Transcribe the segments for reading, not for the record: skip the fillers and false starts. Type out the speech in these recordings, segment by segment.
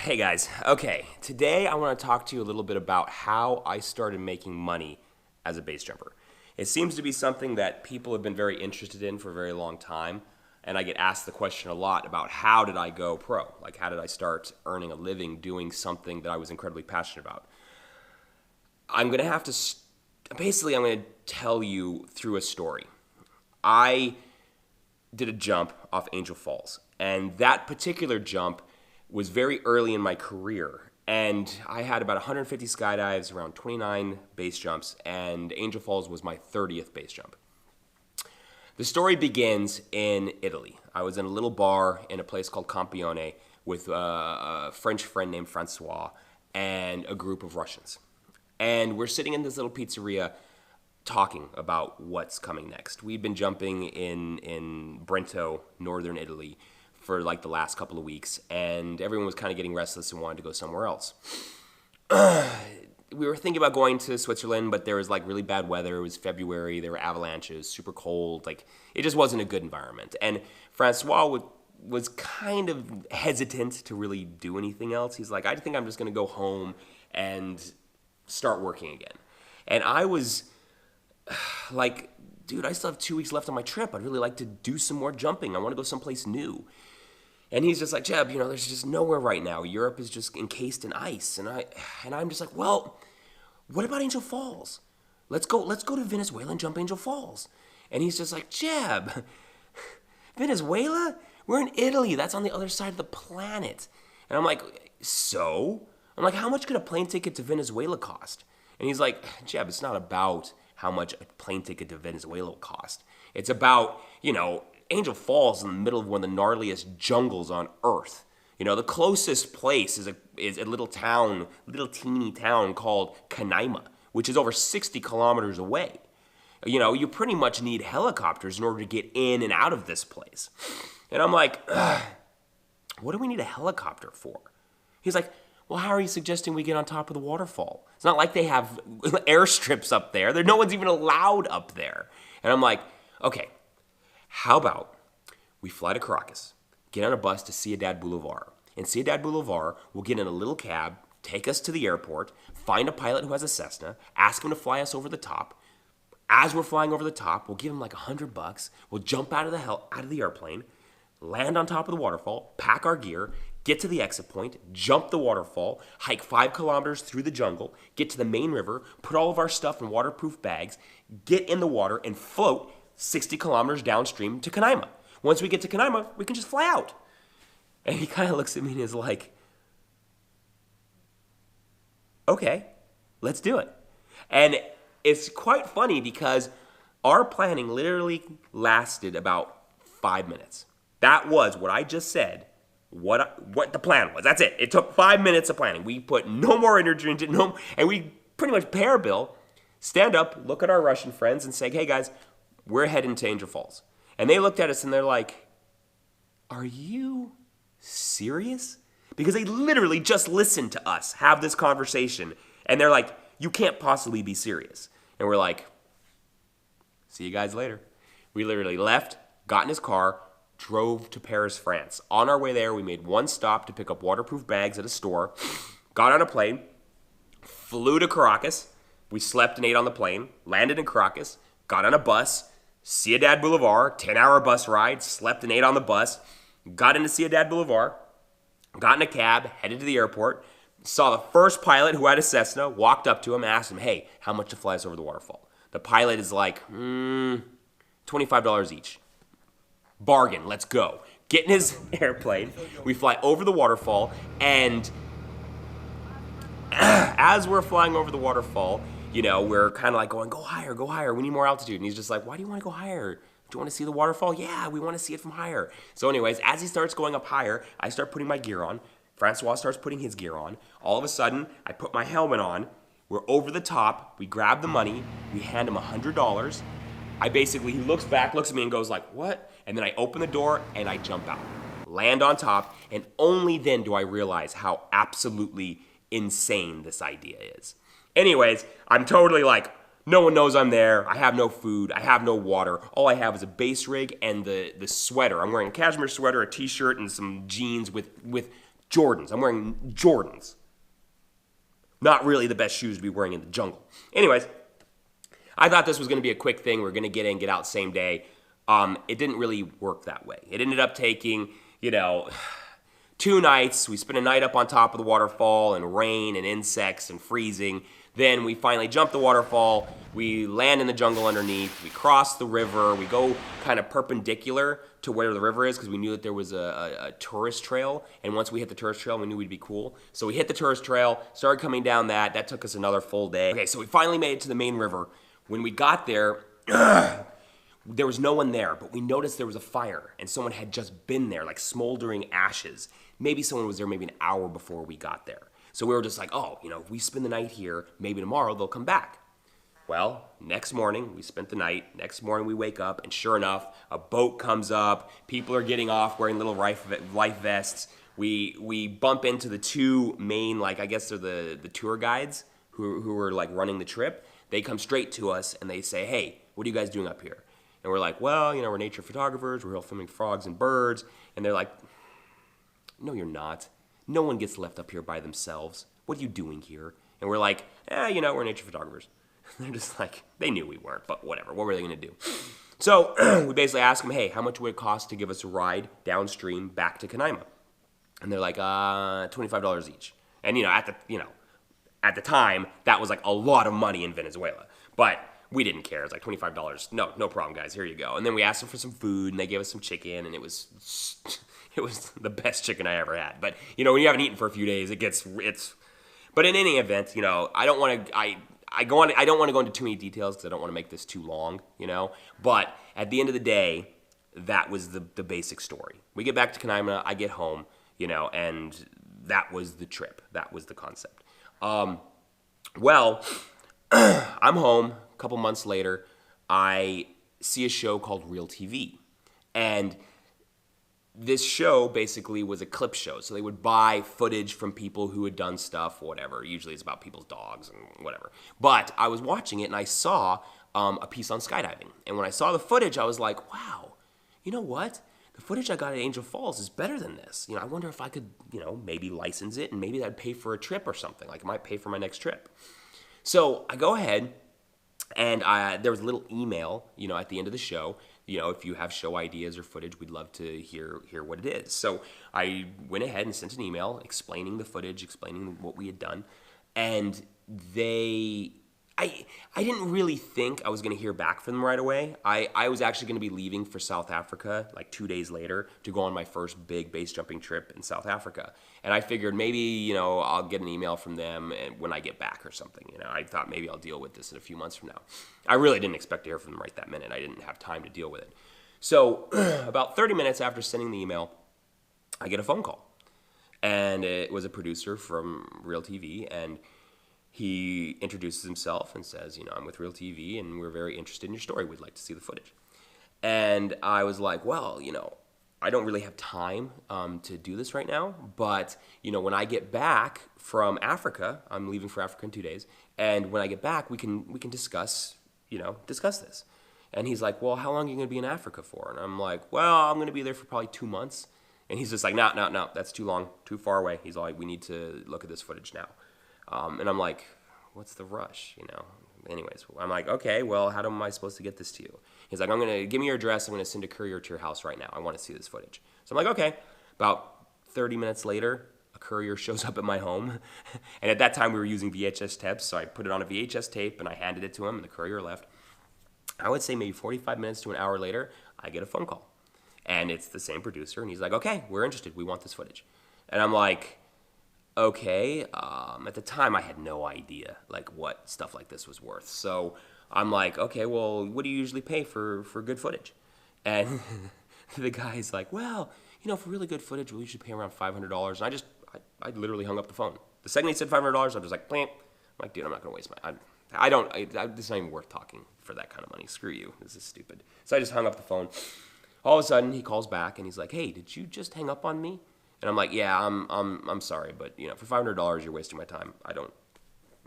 Hey guys, okay, today I want to talk to you a little bit about how I started making money as a base jumper. It seems to be something that people have been very interested in for a very long time, and I get asked the question a lot about how did I go pro? Like, how did I start earning a living doing something that I was incredibly passionate about? I'm going to have to, basically, I'm going to tell you through a story. I did a jump off Angel Falls, and that particular jump was very early in my career, and I had about 150 skydives, around 29 base jumps, and Angel Falls was my 30th base jump. The story begins in Italy. I was in a little bar in a place called Campione with a French friend named Francois and a group of Russians. And we're sitting in this little pizzeria talking about what's coming next. We've been jumping in Brento, northern Italy, for like the last couple of weeks, and everyone was kind of getting restless and wanted to go somewhere else. We were thinking about going to Switzerland, but there was like really bad weather. It was February, there were avalanches, super cold, like it just wasn't a good environment. And Francois was kind of hesitant to really do anything else. He's like, I think I'm just gonna go home and start working again. And I was like, dude, I still have 2 weeks left on my trip. I'd really like to do some more jumping. I want to go someplace new. And he's just like, Jeb, there's just nowhere right now. Europe is just encased in ice. And I'm just like, well, what about Angel Falls? Let's go to Venezuela and jump Angel Falls. And he's just like, Jeb, Venezuela? We're in Italy. That's on the other side of the planet. And I'm like, so? I'm like, how much could a plane ticket to Venezuela cost? And he's like, Jeb, it's not about how much a plane ticket to Venezuela will cost. It's about, Angel Falls is in the middle of one of the gnarliest jungles on Earth. The closest place is a little teeny town called Canaima, which is over 60 kilometers away. You pretty much need helicopters in order to get in and out of this place. And I'm like, what do we need a helicopter for? He's like, well, how are you suggesting we get on top of the waterfall? It's not like they have airstrips up there. No one's even allowed up there. And I'm like, okay, how about we fly to Caracas, get on a bus to Ciudad Boulevard. In Ciudad Boulevard, we'll get in a little cab, take us to the airport, find a pilot who has a Cessna, ask him to fly us over the top. As we're flying over the top, we'll give him like $100. We'll jump out of the airplane, land on top of the waterfall, pack our gear, get to the exit point, jump the waterfall, hike 5 kilometers through the jungle, get to the main river, put all of our stuff in waterproof bags, get in the water, and float 60 kilometers downstream to Canaima. Once we get to Canaima, we can just fly out. And he kind of looks at me and is like, okay, let's do it. And it's quite funny because our planning literally lasted about 5 minutes. That was what I just said. What the plan was. That's it. It took 5 minutes of planning. We put no more energy into it, and we pretty much pay our bill, stand up, look at our Russian friends, and say, hey guys, we're heading to Angel Falls. And they looked at us and they're like, are you serious? Because they literally just listened to us have this conversation, and they're like, you can't possibly be serious. And we're like, see you guys later. We literally left, got in his car, drove to Paris, France. On our way there, we made one stop to pick up waterproof bags at a store, got on a plane, flew to Caracas. We slept and ate on the plane, landed in Caracas, got on a bus, Ciudad Boulevard, 10-hour bus ride, slept and ate on the bus, got into Ciudad Boulevard, got in a cab, headed to the airport, saw the first pilot who had a Cessna, walked up to him, asked him, hey, how much to fly us over the waterfall? The pilot is like, $25 each. Bargain, let's go. Get in his airplane, we fly over the waterfall, and as we're flying over the waterfall, we're kind of like going, go higher, we need more altitude. And he's just like, why do you want to go higher? Do you want to see the waterfall? Yeah, we want to see it from higher. So anyways, as he starts going up higher, I start putting my gear on. Francois starts putting his gear on. All of a sudden, I put my helmet on. We're over the top. We grab the money. We hand him $100. He looks back, looks at me and goes like, what? And then I open the door and I jump out, land on top, and only then do I realize how absolutely insane this idea is. Anyways, I'm totally like, no one knows I'm there. I have no food. I have no water. All I have is a base rig and the sweater. I'm wearing a cashmere sweater, a t-shirt, and some jeans with Jordans. I'm wearing Jordans. Not really the best shoes to be wearing in the jungle. Anyways, I thought this was going to be a quick thing. We're going to get in, get out same day. It didn't really work that way. It ended up taking, 2 nights. We spent a night up on top of the waterfall and rain and insects and freezing. Then we finally jump the waterfall. We land in the jungle underneath. We cross the river. We go kind of perpendicular to where the river is because we knew that there was a tourist trail. And once we hit the tourist trail, we knew we'd be cool. So we hit the tourist trail, started coming down that. That took us another full day. Okay, so we finally made it to the main river. When we got there, there was no one there, but we noticed there was a fire and someone had just been there, like smoldering ashes. Maybe someone was there maybe an hour before we got there. So we were just like, oh, if we spend the night here, maybe tomorrow they'll come back. Well, next morning, we spent the night. Next morning, we wake up, and sure enough, a boat comes up. People are getting off wearing little life vests. We bump into the 2 main, I guess they're the tour guides who are, running the trip. They come straight to us, and they say, hey, what are you guys doing up here? And we're like, well, we're nature photographers. We're filming frogs and birds. And they're like, no, you're not. No one gets left up here by themselves. What are you doing here? And we're like, we're nature photographers. They're just like, they knew we weren't, but whatever. What were they going to do? So we basically asked them, hey, how much would it cost to give us a ride downstream back to Canaima? And they're like, $25 each. And, at the time, that was a lot of money in Venezuela. But we didn't care. It was like $25. No problem, guys. Here you go. And then we asked them for some food, and they gave us some chicken, and it was the best chicken I ever had. But, when you haven't eaten for a few days, but in any event, I don't want to, I don't want to go into too many details because I don't want to make this too long, But at the end of the day, that was the basic story. We get back to Canaima, I get home, and that was the trip. That was the concept. Well, I'm home. A couple months later, I see a show called Real TV. And this show basically was a clip show. So they would buy footage from people who had done stuff, whatever. Usually it's about people's dogs and whatever. But I was watching it and I saw a piece on skydiving. And when I saw the footage, I was like, wow, you know what? The footage I got at Angel Falls is better than this. I wonder if I could, maybe license it and maybe that'd pay for a trip or something. It might pay for my next trip. So I go ahead and there was a little email, at the end of the show. If you have show ideas or footage, we'd love to hear what it is. So I went ahead and sent an email explaining the footage, explaining what we had done. And I didn't really think I was going to hear back from them right away. I was actually going to be leaving for South Africa 2 days later to go on my first big base jumping trip in South Africa. And I figured maybe, I'll get an email from them when I get back or something. I thought maybe I'll deal with this in a few months from now. I really didn't expect to hear from them right that minute. I didn't have time to deal with it. So about 30 minutes after sending the email, I get a phone call. And it was a producer from Real TV, and he introduces himself and says, I'm with Real TV, and we're very interested in your story. We'd like to see the footage. And I was like, well, I don't really have time to do this right now. But, when I get back from Africa, I'm leaving for Africa in 2 days. And when I get back, we can discuss this. And he's like, well, how long are you going to be in Africa for? And I'm like, well, I'm going to be there for probably 2 months. And he's just like, no, that's too long, too far away. He's like, we need to look at this footage now. And I'm like, what's the rush, Anyways, I'm like, okay, well, how am I supposed to get this to you? He's like, give me your address. I'm going to send a courier to your house right now. I want to see this footage. So I'm like, okay. About 30 minutes later, a courier shows up at my home. And at that time, we were using VHS tapes. So I put it on a VHS tape and I handed it to him and the courier left. I would say maybe 45 minutes to an hour later, I get a phone call. And it's the same producer. And he's like, okay, we're interested. We want this footage. And I'm like, okay. At the time, I had no idea what stuff like this was worth. So I'm like, okay, well, what do you usually pay for good footage? And the guy's like, well, for really good footage, we usually pay around $500. And I literally hung up the phone. The second he said $500, I was like, blam. I'm like, dude, I'm not gonna waste my. This is not even worth talking for that kind of money. Screw you. This is stupid. So I just hung up the phone. All of a sudden, he calls back and he's like, hey, did you just hang up on me? And I'm like, yeah, I'm sorry, but for $500, you're wasting my time. I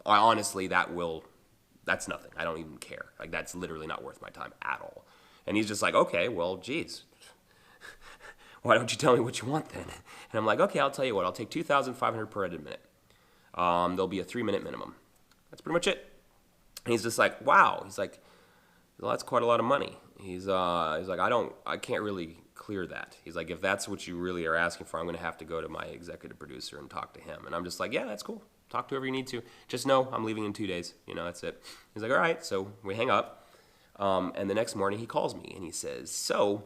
honestly, that's nothing. I don't even care. That's literally not worth my time at all. And he's just like, okay, well, geez. why don't you tell me what you want then? And I'm like, okay, I'll tell you what. I'll take 2,500 per edited minute. There'll be a 3-minute minimum. That's pretty much it. And he's just like, wow. He's like, well, that's quite a lot of money. He's like, I can't really clear that. He's like, if that's what you really are asking for, I'm going to have to go to my executive producer and talk to him. And I'm just like, yeah, that's cool. Talk to whoever you need to. Just know I'm leaving in 2 days. That's it. He's like, all right. So we hang up. And the next morning he calls me and he says, so,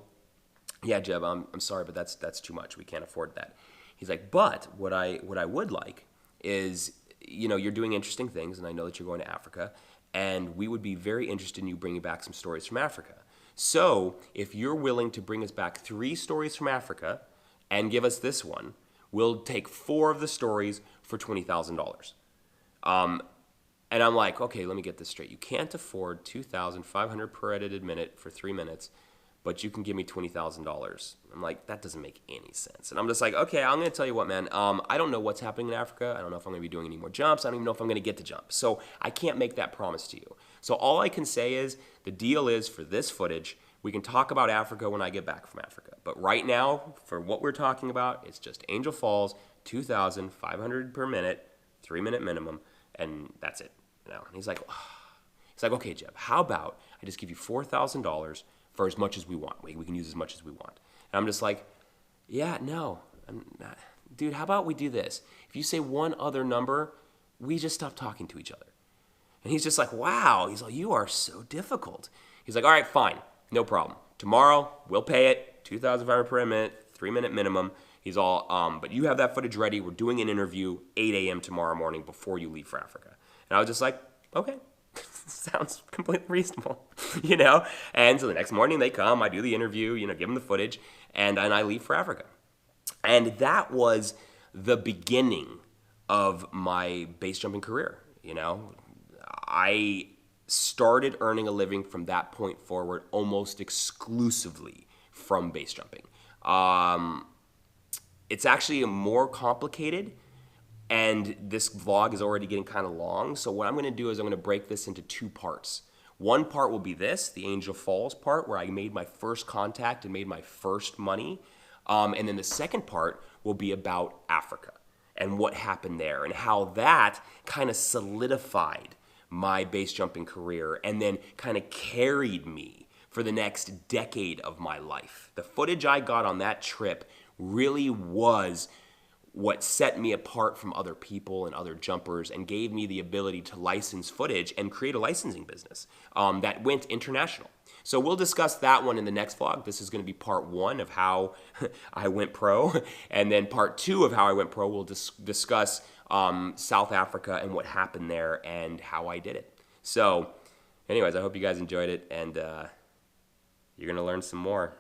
yeah, Jeb, I'm sorry, but that's too much. We can't afford that. He's like, but what I would like is, you're doing interesting things, and I know that you're going to Africa, and we would be very interested in you bringing back some stories from Africa. So if you're willing to bring us back 3 stories from Africa and give us this one, we'll take 4 of the stories for $20,000. And I'm like, okay, let me get this straight. You can't afford $2,500 per edited minute for 3 minutes, but you can give me $20,000. I'm like, that doesn't make any sense. And I'm just like, okay, I'm going to tell you what, man. I don't know what's happening in Africa. I don't know if I'm going to be doing any more jumps. I don't even know if I'm going to get to jump. So I can't make that promise to you. So all I can say is the deal is for this footage, we can talk about Africa when I get back from Africa. But right now, for what we're talking about, it's just Angel Falls, 2,500 per minute, 3-minute minimum, and that's it. And he's like, okay, Jeb, how about I just give you $4,000 for as much as we want. We can use as much as we want. And I'm just like, yeah, no. I'm not. Dude, how about we do this? If you say one other number, we just stop talking to each other. And he's just like, wow. He's like, you are so difficult. He's like, all right, fine. No problem. Tomorrow, we'll pay it. 2,500 per minute, 3-minute minimum. He's all, but you have that footage ready. We're doing an interview 8 a.m. tomorrow morning before you leave for Africa. And I was just like, okay. Sounds completely reasonable, And so the next morning they come, I do the interview, give them the footage, and I leave for Africa. And that was the beginning of my base jumping career, I started earning a living from that point forward almost exclusively from base jumping. It's actually more complicated. And this vlog is already getting kind of long. So what I'm going to do is I'm going to break this into 2 parts. One part will be this, the Angel Falls part, where I made my first contact and made my first money. And then the second part will be about Africa and what happened there and how that kind of solidified my base jumping career and then kind of carried me for the next decade of my life. The footage I got on that trip really was what set me apart from other people and other jumpers and gave me the ability to license footage and create a licensing business that went international. So we'll discuss that one in the next vlog. This is going to be part 1 of how I went pro. And then part 2 of how I went pro, we'll discuss South Africa and what happened there and how I did it. So anyways, I hope you guys enjoyed it, and you're going to learn some more.